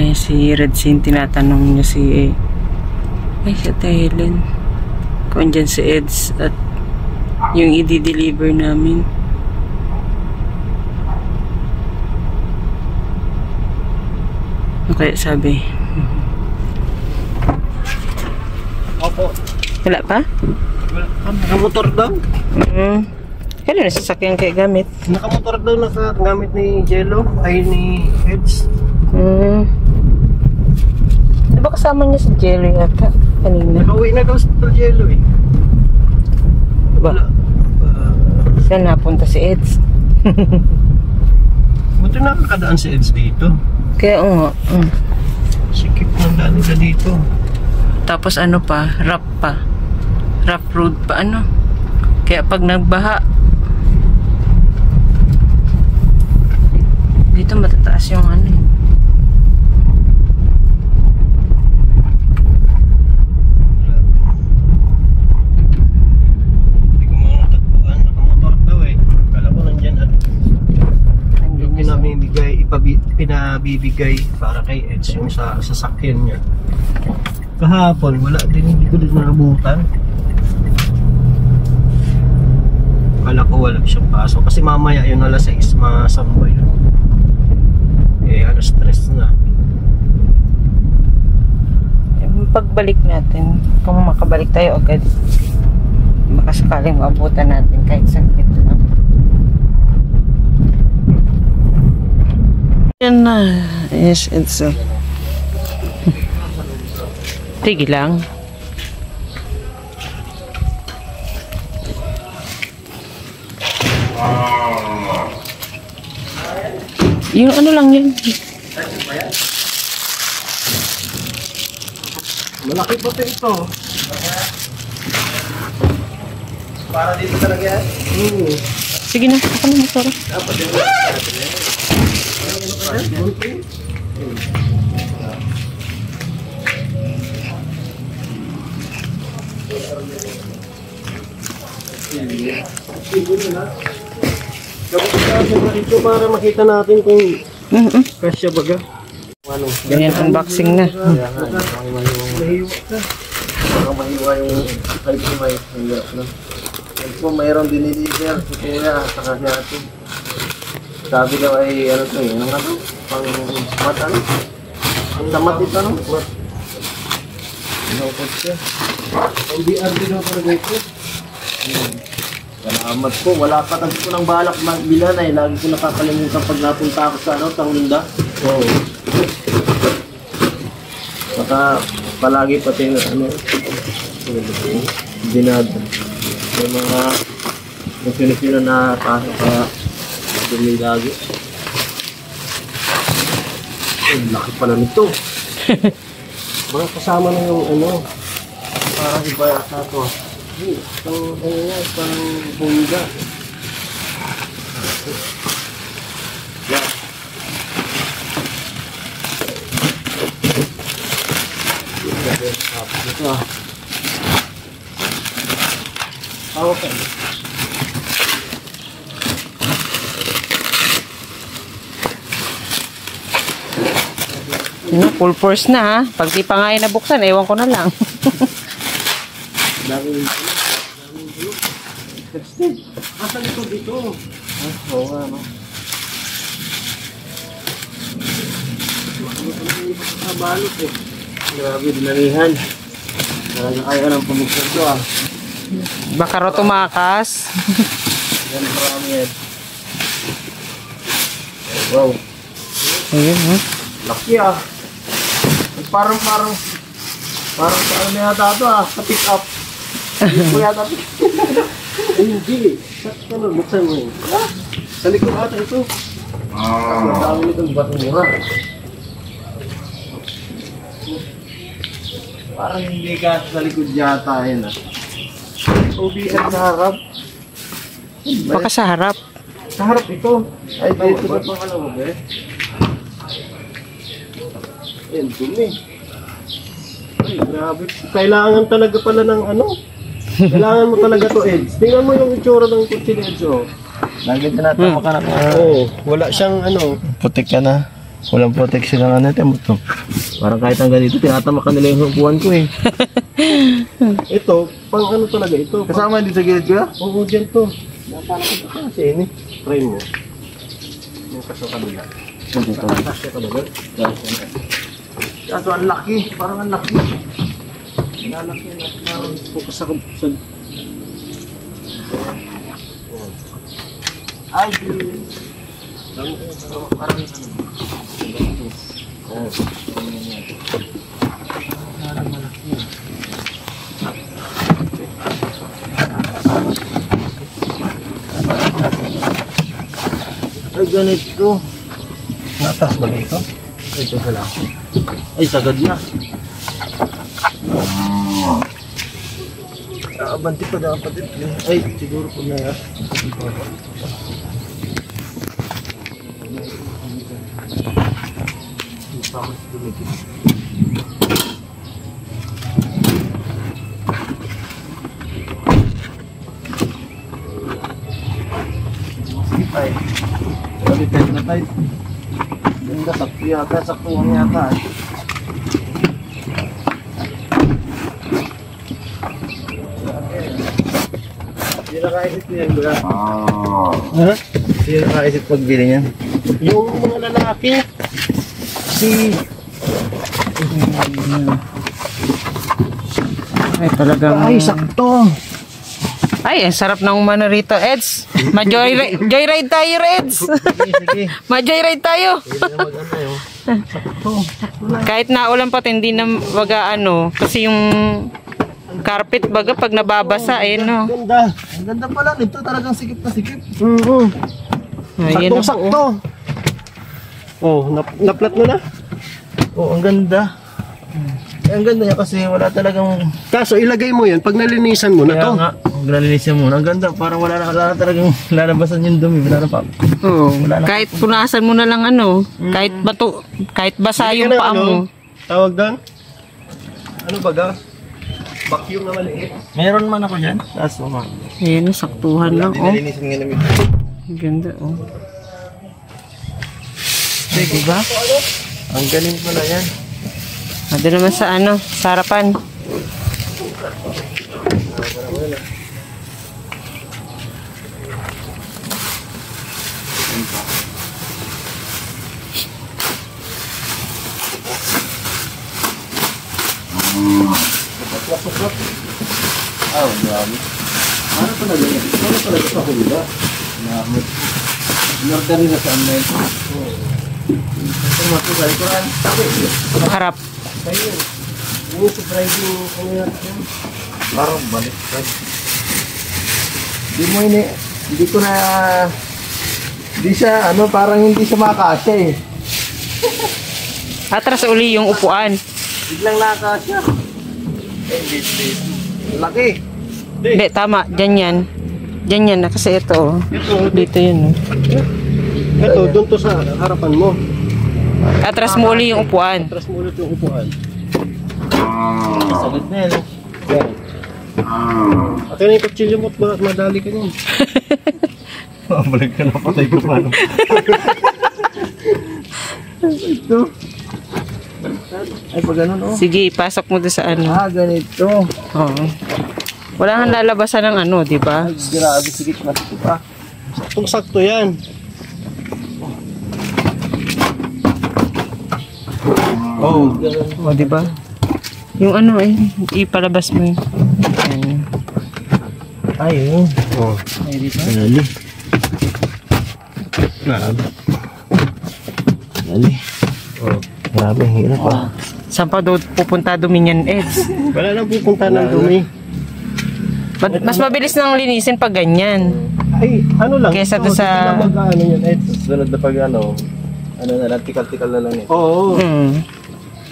Ay, si Redsin, tinatanong niya si ay, si Helen kung andyan si Eds at yung i-deliver namin. Ano kaya sabi? Opo. Wala pa? Nakamotor daw? Kailan na sasakyan kayo gamit? Nakamotor daw nakagamit ni Jello, ay ni Eds. Diba kasama niya si Jello yata kanina? Nakauwi na daw sa Jello eh. Diba? Saan napunta si Eds? Buti na nakadaan si Eds dito. Kaya nga. Sikip ng daan nila dito. Tapos ano pa, rough road pa ano. Kaya pag nagbaha, dito matataas yung ano eh. Hindi ko mga natagpuan, nakamotor daw eh. Kala ko nandyan at yung pinabibigay para kay Eds yung sa sasakyan niya. Kahapon, wala din, hindi ko din naabutan. Kala ko wala siyang pasok kasi mamaya yun alas 6 masamba yun. Eh alas 3 na. Pagbalik natin, kung makabalik tayo agad, baka sakaling maabutan natin kahit saglit lang. Yan na. Yes, it's tigil lang. Yung ano lang yun. Malaki pa ito. Para dito talaga yan? Sige na, ako na motor. Dapat din. Ito para makita natin kung kasya baga. Ganyan unboxing na. Mahiwa ka. Parang mahiwa yung type ni Mike. Ito po mayroong diniliver sa kaya sa natin. Sabi daw ay ano to eh. Ano nga to? Pang mat ano? Ang tamat ito ano? Mat. Inokot siya. Ang BRD daw talaga ito. Salamat po. Wala pa tabi ko ng balak magbilan eh. Lagi ko nakakalimutan pag napunta ako sa ano, Tangunda. Oo. Saka palagi pati na ano, dinado. May mga Pilipino na pasok ka dumi lagi. Ay, laki pala nito. Mga kasama na yung ano, parang iba yata ito. Itong ano nga, parang bunga. Yeah. Ito ah. Okay. Full force na ha. Pag di pa nga nabuksan, ewan ko na lang. Daming bulok. Texted. Asan ito dito? Oo nga no. Sa balot eh. Grabe, dinalihan. Talaga kaya ng pamuksan ito ah. Baka raw tumakas. Yan, marami yan. Wow. Ayun ha. Laki ah. Parang sa ano na yata ito ah. Sa pick up. Hindi ko yata pick up. Hindi. Ano, buksan mo yun. Sa likod ata ito. Ang dami nitong batura. Parang hindi ka sa likod yata yun ah. OBR sa harap. Baka sa harap. Sa harap ito. Ay, dito na pang alam mo ba eh. Ayan, dumi. Ay, grabe. Kailangan talaga pala ng ano. Kailangan mo talaga to, Eds. Tingnan mo yung itsura ng kutsi ni Eds, oh. Lagi tinatama ka na. Oo, wala siyang ano. Putik ka na. Walang protection ng ano ito. Parang kahit hanggang dito, tinatamakan nila yung upuan ko eh. Ito, pang ano talaga ito. Kasama din sa gilid ko ya? Oo, dyan to. Napalakit ka kasi ini. Try mo. Yung kaso kanila. Kasya ka ba? Kaso ang laki. Parang ang laki. Nalaki na. Focus ako sa... Ay, parang ano. Ay, ganito. Natas ba dito? Ito pala. Ay, sagad na. Abanti pa dapat ito. Ay, siguro po na yan. Ay, tight na tight. Ganda, sakto yata, saktuhan yata. Hindi nakaisip niyan, bro. Ha? Hindi nakaisip pagbili niyan. Yung mga lalaki. Ay, talagang... Ay, sakto. Ay, ang sarap ng umano rito, Eds. Joyride tayo, Eds. Sige. Ma-joyride tayo. Hindi na mag-ano yun. Sakto. Kahit naulan pa, hindi na baga ano. Kasi yung carpet baga pag nababasa, eh, no. Ganda. Ang ganda pala nito. Talagang sikip na sikip. Ayan na po, Sakto. Oh, naplat mo na? Oh, ang ganda. Ang ganda niya kasi wala talagang... Kaso ilagay mo yan pag nalinisan mo na Kaya to. nga, nalinisin mo. Ang ganda, parang wala na talagang lalabasan yung dumi. Wala na pa. Oo. Wala na. Kahit punasan mo na lang ano, kahit bato, kahit basa yung paa mo. Tawag doon? Ano baga? Vacuum na maliit. Meron man ako dyan. Kaso nga. Ayan, saktuhan lang, oh. Nalinisin nga namin. Ang ganda, oh. Diba? Ang galing pala yan. Doon naman sa ano, sa harapan. Oh, grabe. Ano talaga yan? Ano talaga sa hula? Inorder nila sa online. Ito mato sa likuran. Harap. Ayun. Yung sa driving, ano yan? Parang balik. Hindi mo hindi ko na... Hindi siya, ano, parang hindi siya makakasya eh. Atras uli yung upuan. Biglang nakakasya. Laki. Hindi, tama. Diyan yan. Diyan yan. Kasi ito, oh. Dito yun, oh. Ito, doon to sa harapan mo. Atras mo uli yung upuan. Atras mo ulit yung upuan. Sagot na yan. Yan. At yun yung kutsilyo mo at madali ka yun. Balik ka na, patay ko pa. Ito. Ay, pag ganun, oh. Sige, ipasok mo doon sa ano. Ah, ganito. Oo. Wala kang lalabasan ng ano, di ba? Ay, grabe, sigit na ito pa. Saktong-sakto yan. Oh, ganun. O, di ba? Yung ano eh, ipalabas mo yun. Ayan. Ay, oh. Oh. Ay, dito. Dali. Grabe. Dali. Oh, grabe, hirap ah. Saan pa doon pupunta dumi niyan, Eds? Wala nang pupunta ng dumi. Mas mabilis nang linisin pag ganyan. Ay, ano lang. Kesa ito, doon sa- hindi na mag-ano yun, Ed. Sunod na pag ano na lang, tikal-tikal na lang ito. Oo.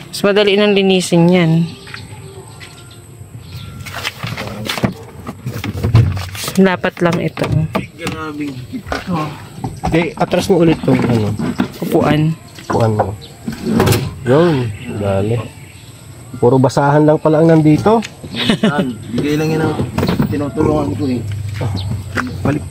Mas madali nang linisin yan. Dapat lang ito. Grabing higit ito. Okay, atras mo ulit tong ano. Upuan. Upuan mo. Yun. Dali. Puro basahan lang pala ang nandito. Bigay lang yan ang tinutulungan ko eh. Balik.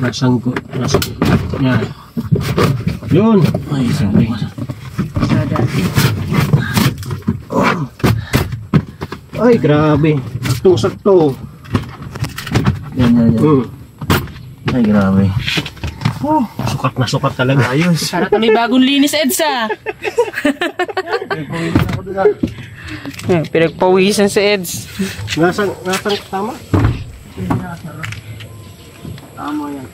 Nasangkot. Yan. Yun. Ay, sorry. Ay, grabe. Saktong-sakto. Yan. Ay, grabe. Sukat talaga. Ayos. Para may bagong linis, Edsa. Pinagpawisan si Eds. Nasang tama? Tama yan.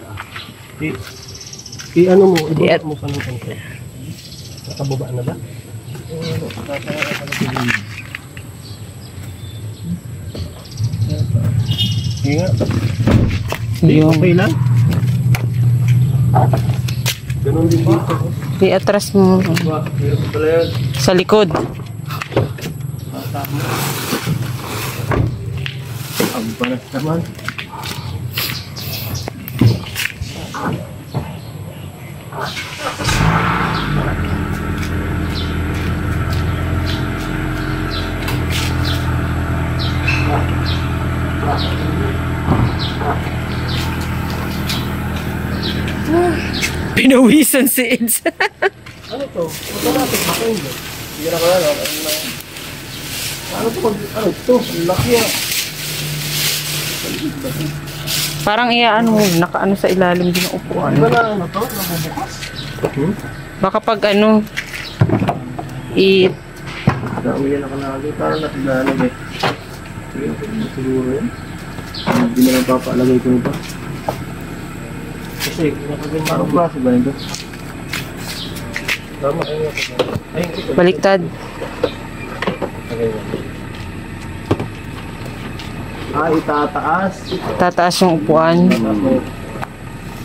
Ano mo? Ibot mo sa nung nakababa na ba? Ingat. Yung Okay lang. Ganun din dito. atras mo sa likod. Ang panas naman. Pinawisan si Eds. Ano to? Automatic ba kayo? Sige na ko yan. Ano to? Laki ah. Parang ano, nakaano sa ilalim din ng upuan. Ano na to? Nabubukas? Baka pag ano, Nauwi na ka na agad. Parang natinanag eh. Siguro yun. Hindi na lang papaalagay ko ito. Kasi parang klase ba nito? Tama kayo. baliktad. Itataas. Tataas yung upuan.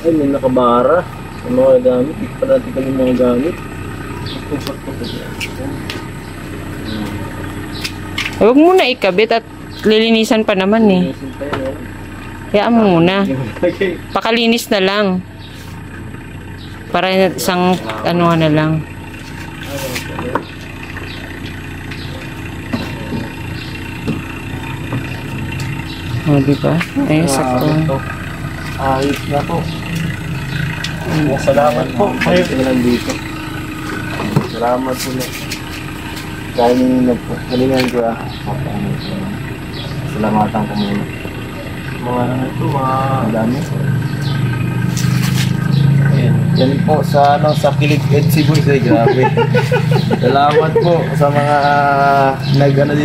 Ay, may nakabara. Ang mga gamit. Hindi pa natin kami mga gamit. Huwag mo na ikabit at lilinisan pa naman eh. Hayaan mo muna. Pakalinis na lang. Para isang ano na lang. O, diba? Ayun, sakto. Ayos na po. Salamat po. Ayos na lang dito. Salamat po na. Dahil ninyo po. Kalingan ko salamatan ko muna. Mga ito, dami. Yan po sa Kilig Etsy Boys ay grabe. Salamat po sa mga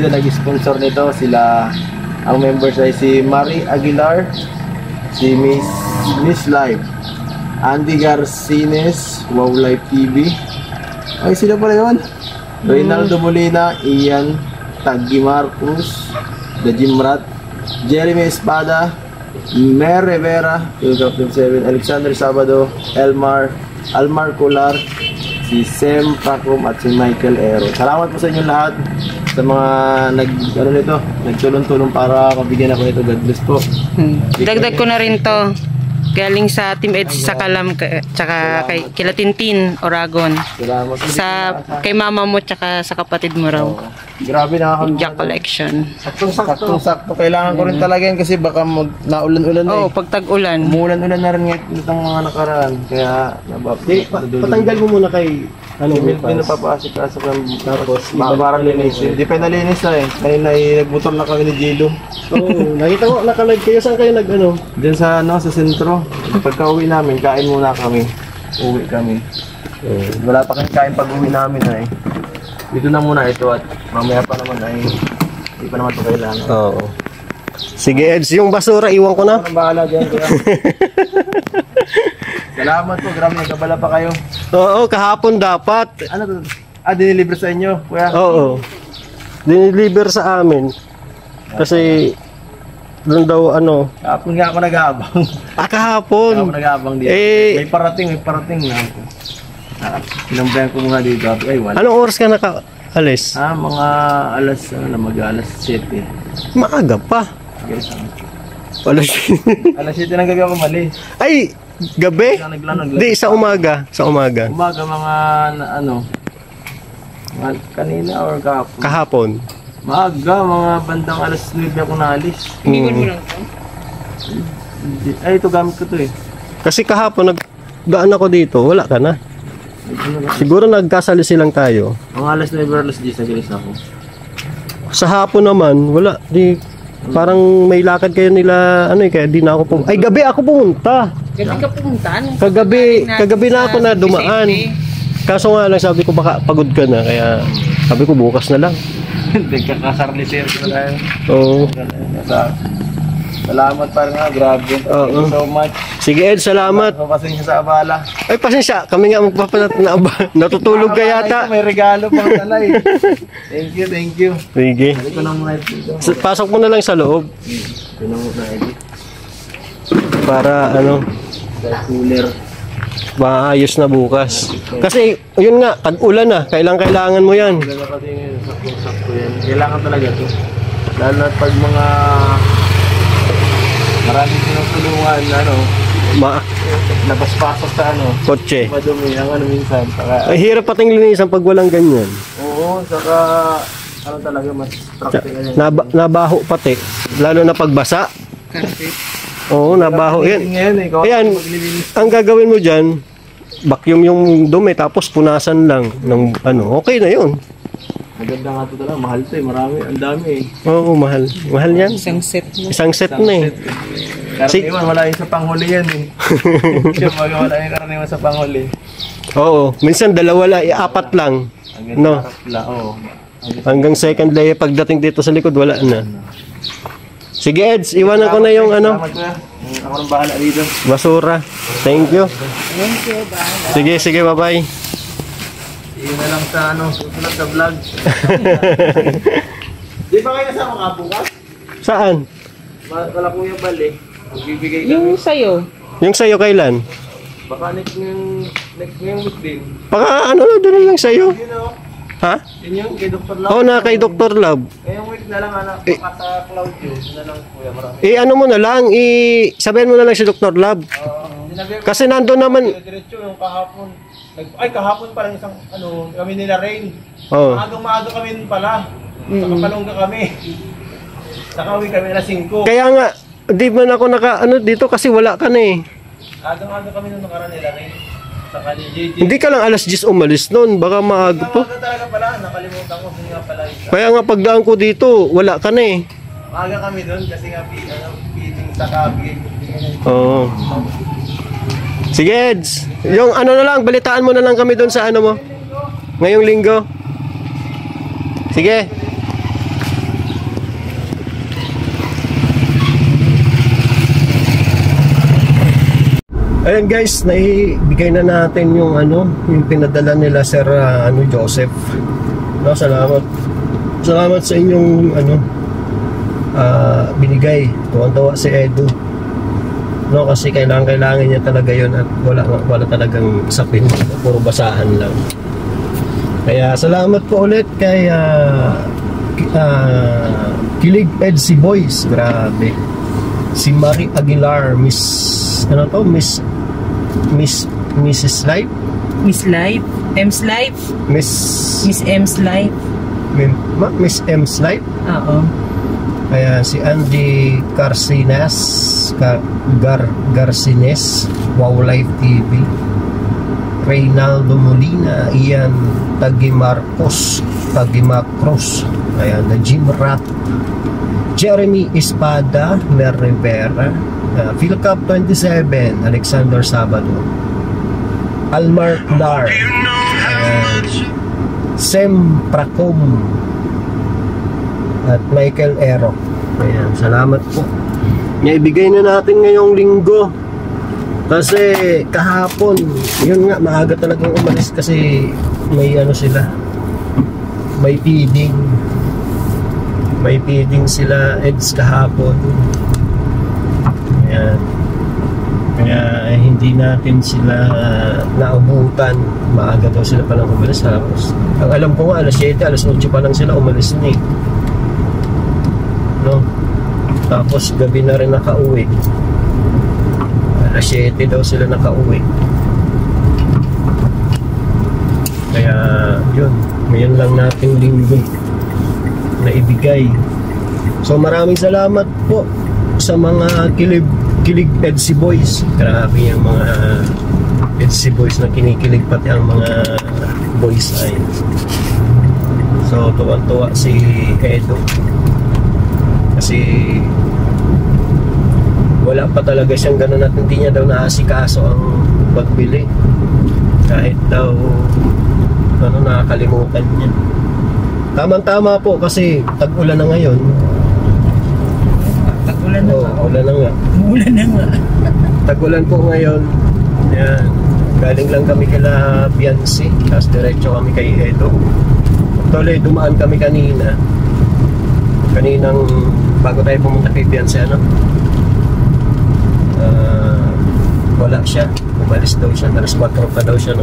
nag-sponsor nito. Sila ang members ay si Marie Aguilar, si Miss Live, Andy Garcines, Wow Life TV. Ay sila pala yun. Reynaldo Molina, Ian Tagimar Cruz, The Jimrat, Jeremy Espada, Mer Rivera, Captain 7, Alexander Sabado, Almar Colar, si Sem Pacom at si Michael Ero. Salamat po sa inyo lahat sa mga nagtulong-tulong para mabigyan ako nito. God bless po. Dagdag ko na rin to. Galing sa Team Eds sa Kalam, tsaka kay Kila Tintin, Oragon. Salamat po. Kay mama mo, tsaka sa kapatid mo raw. Grabe Jack Collection. Saktong-sakto. Kailangan ko rin talaga yan kasi baka naulan-ulan Oo, pag tag-ulan. Umulan-ulan na rin itong mga nakaraan. Kaya Patanggal mo muna kay May napapasok-asok ng tapos parang linisin. Hindi pa nalinis na eh. Kanina nagmotor na kami ni Jilo. Oo, nakita ko naka-live kayo. Saan kayo Diyan sa sa sentro. Pagka uwi namin, kain muna kami. Uwi kami. Wala pa kami kain pag uwi namin eh. Dito na muna ito at mamaya pa naman ay hindi pa naman ito kailangan. Oo. Sige Eds, yung basura iwan ko na. Ang bahala dyan kuya. Salamat po, grabe nagkabala pa kayo. Oo, kahapon dapat. Ano to? Dinilibre sa inyo, kuya? Oo. Diniliver sa amin. Kasi doon daw Kahapon nga ako nag-aabang. kahapon. Ako nag-aabang dito. May parating na ako. Pinambayan ko muna dito. Ay, wala. Anong oras ka naka-alis? Mga mag-alas 7. Maaga pa. Yes, Alas 7 ng gabi ako mali. Ay, gabi? Di, sa umaga. Sa umaga. Umaga mga Kanina or kahapon? Kahapon. Maaga, mga bandang alas 9 ako naalis. Iniwan mo lang to? Ay, ito gamit ko to eh. Kasi kahapon nagdaan ako dito, wala ka na. Siguro nagkasali silang tayo. Mga alas 9 or alas 10 nagilis ako. Sa hapon naman, wala. Di, parang may lakad kayo nila, ano eh, kaya di na ako pumunta. Ay, gabi ako pumunta. Gabi ka pumunta? Kagabi na ako na dumaan. Kaso nga lang sabi ko baka pagod ka na, kaya sabi ko bukas na lang. Nagkakakarniser ko na tayo. Oo. Salamat pa rin nga, grabe. Thank you so much. Sige Ed, salamat. Pasensya sa abala. Ay, pasensya, kami nga natutulog ka yata. May regalo pang dala eh. Thank you, thank you. Sige. Balik ko na muna dito. Pasok mo na lang sa loob. Ito na muna edit. Para ano, Cooler. maayos na bukas. Kasi, yun nga, tag-ulan na. Kailangan mo yan. Wala na kasi ngayon, sakto yan. Kailangan talaga ito. Lalo na pag mga maraming tinutulungan, labas-pasok sa Kotse. madumi ang minsan. Saka, Ay, hirap pating linisan pag walang ganyan. oo, saka talaga mas practical yan. Nabaho pati. Lalo na pagbasa. Carpet. Oo, nabaho yan. Ngayon eh, Ayan, ang gagawin mo dyan, vacuum yung dumi, tapos punasan lang ng okay na yun. maganda nga ito talaga, mahal ito eh, marami, ang dami eh. Oo, mahal. Mahal yan. Isang set mo. Isang set na eh. Karaniwan, wala yung sa panghuli yan eh. Wala yung karaniwan sa panghuli. Oo, minsan dalawa lang, apat lang. No. Oo. Hanggang second layer pagdating dito sa likod, wala na. Sige Eds, iwanan ko na yung Salamat kuya. Ako nang bahala dito. basura. Thank you. Thank you, bye. Sige, bye-bye. Yun na lang sa susunod sa vlog. Di ba kayo nasama ka bukas? Saan? Wala kuya bali. Magbibigay kami. Yung sa'yo. Yung sa'yo kailan? Baka next ngayong week din. Baka doon lang sa'yo. Yun o. Ha? Yun yung kay Dr. Love. Oo, na kay Dr. Love. Ngayong week na lang anak. Baka sa Claudio. Yun na lang kuya. Marami. Mo na lang, sabihin mo na lang si Dr. Love. Sinabi ko. Kasi nandun naman. Diretso yung kahapon. Kahapon pa lang isang kami nila Rain. Oh. Maaga kami nun pala. Saka palungga kami. Saka uwi kami na 5. Kaya nga, di man ako dito kasi wala ka na eh. Agang-aga kami nung nakaraan nila Rain. Saka ni JJ. Hindi ka lang alas 10 umalis noon, baka maaga pa. Maaga talaga pala, nakalimutan ko nga pala. Kaya nga pagdaan ko dito, wala ka na eh. Maaga kami doon kasi nga feeding sa kabig. Oo. Sige Eds, yung na lang, balitaan mo na lang kami doon sa mo. Ngayong linggo. Sige. Ayan guys, naibigay na natin yung yung pinadala nila Sir Joseph. No, salamat. Salamat sa inyong binigay. Tuwan-tuwa si Edu. No, kasi kailangan niya talaga yun at wala talagang sapin, puro basahan lang. Kaya salamat po ulit kay Kilig Edsi Boys, grabe. Si Marie Aguilar, Mrs. Life? Miss Life? M's Life? Miss M's Life? Miss M's Life? Oo. Kaya si Andy Garcines, Wow Life TV, Reynaldo Molina, Ian Tagimacros, ayan, na Jim Rat, Jeremy Espada, Mer Rivera, Philcap 27, Alexander Sabado, Almar Dar, Sem Pracom, at Michael Ero. Ayan, salamat po. Naibigay na natin ngayong linggo. Kasi kahapon, yun nga, maaga talagang umalis kasi may sila. May feeding. May feeding sila Eds kahapon. Ayan. Kaya hindi natin sila naubutan. Maaga daw sila palang umalis. Tapos, ang alam ko nga, alas 7, alas 8 pa lang sila umalis na eh. No? Tapos gabi na rin nakauwi. Alas 7 daw sila nakauwi. Kaya yun, ngayon lang nating linggo na ibigay. So maraming salamat po sa mga kilig Edsi Boys. Grabe yung mga Edsi Boys na kinikilig, pati ang mga boys ay. So tuwan-tuwa si Edo kasi wala pa talaga siyang ganun at hindi niya daw naasikaso ang pagbili, kahit daw nakakalimutan niya. Tamang-tama po kasi tag-ulan na ngayon. Tag-ulan na nga. Ulan na nga. Umulan na nga. Tag-ulan po ngayon. Yan. Galing lang kami kila Biancy, tapos diretso kami kay Edo. Actually, dumaan kami kaninang bago tayo pumunta kay Biancy, wala siya. Umalis daw siya. Alas 4 pa daw siya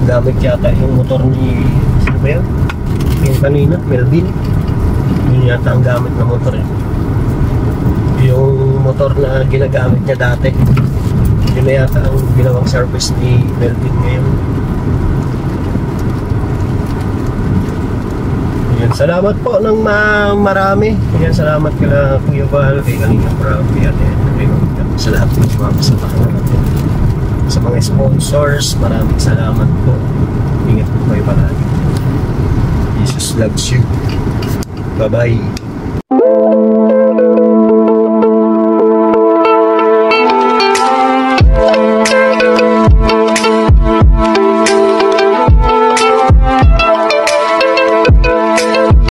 gamit yata yung motor ni sino ba yun? Yung kanina, Melvin. Yun yata ang gamit na motor eh. Yung motor na ginagamit niya dati, yun na yata ang ginawang service ni Melvin ngayon. Yan, salamat po ng marami. Yan, salamat kila Kuya Val, kay Kalinga Pravi, at sa lahat ng mga kasamahan natin. Sa mga sponsors, maraming salamat po. Ingat po kayo palagi. Jesus loves you. Bye-bye.